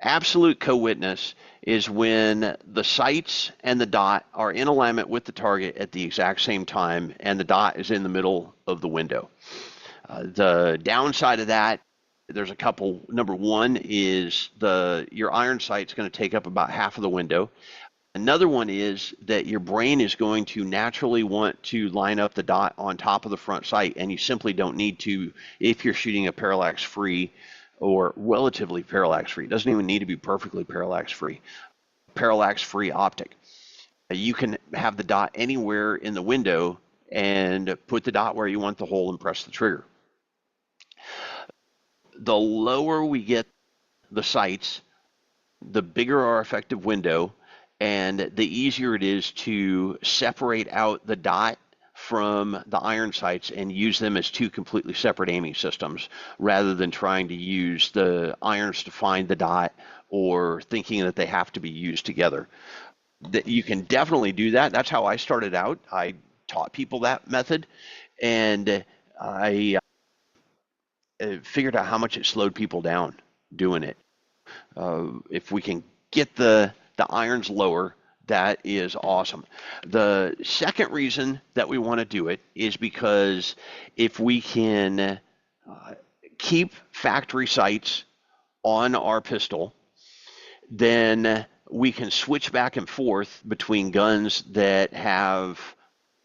Absolute co-witness is when the sights and the dot are in alignment with the target at the exact same time, and the dot is in the middle of the window. The downside of that, there's a couple. Number one is your iron sight's going to take up about half of the window. Another one is that your brain is going to naturally want to line up the dot on top of the front sight, and you simply don't need to if you're shooting a parallax-free or relatively parallax-free. It doesn't even need to be perfectly parallax-free. Parallax-free optic. You can have the dot anywhere in the window and put the dot where you want the hole and press the trigger. The lower we get the sights, the bigger our effective window, and the easier it is to separate out the dot from the iron sights and use them as two completely separate aiming systems rather than trying to use the irons to find the dot or thinking that they have to be used together. That you can definitely do that. That's how I started out. I taught people that method, and I figured out how much it slowed people down doing it. If we can get the irons lower, that is awesome. The second reason that we want to do it is because if we can keep factory sights on our pistol, then we can switch back and forth between guns that have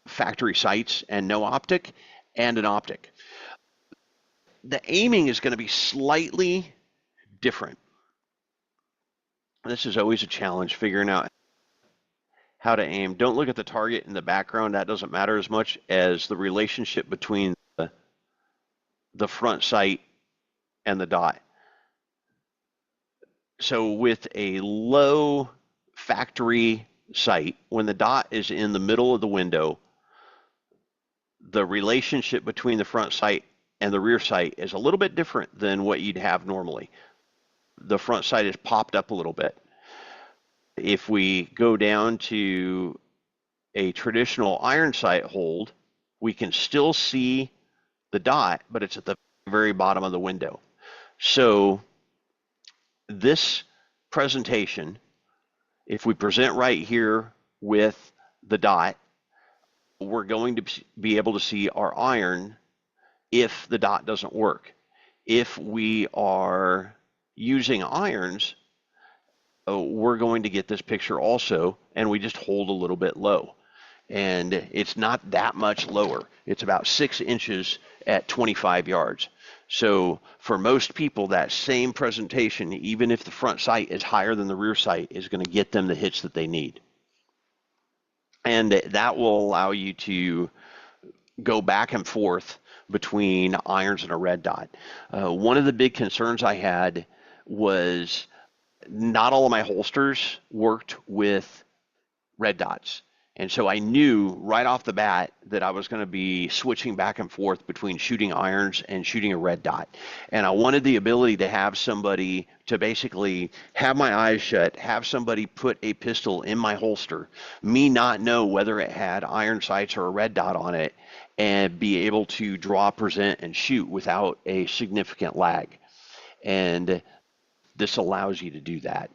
factory sights and no optic and an optic. The aiming is going to be slightly different. This is always a challenge, figuring out how to aim. Don't look at the target in the background. That doesn't matter as much as the relationship between the front sight and the dot. So with a low factory sight, when the dot is in the middle of the window, the relationship between the front sight and the rear sight is a little bit different than what you'd have normally. The front sight is popped up a little bit. If we go down to a traditional iron sight hold, we can still see the dot, but it's at the very bottom of the window. So this presentation, if we present right here with the dot, we're going to be able to see our iron if the dot doesn't work. If we are using irons, we're going to get this picture also, and we just hold a little bit low. And it's not that much lower. It's about 6 inches at 25 yards. So for most people, that same presentation, even if the front sight is higher than the rear sight, is going to get them the hits that they need. And that will allow you to go back and forth between irons and a red dot. One of the big concerns I had was not all of my holsters worked with red dots. And so I knew right off the bat that I was going to be switching back and forth between shooting irons and shooting a red dot. And I wanted the ability to have somebody to basically have my eyes shut, have somebody put a pistol in my holster, me not know whether it had iron sights or a red dot on it, and be able to draw, present, and shoot without a significant lag. And this allows you to do that.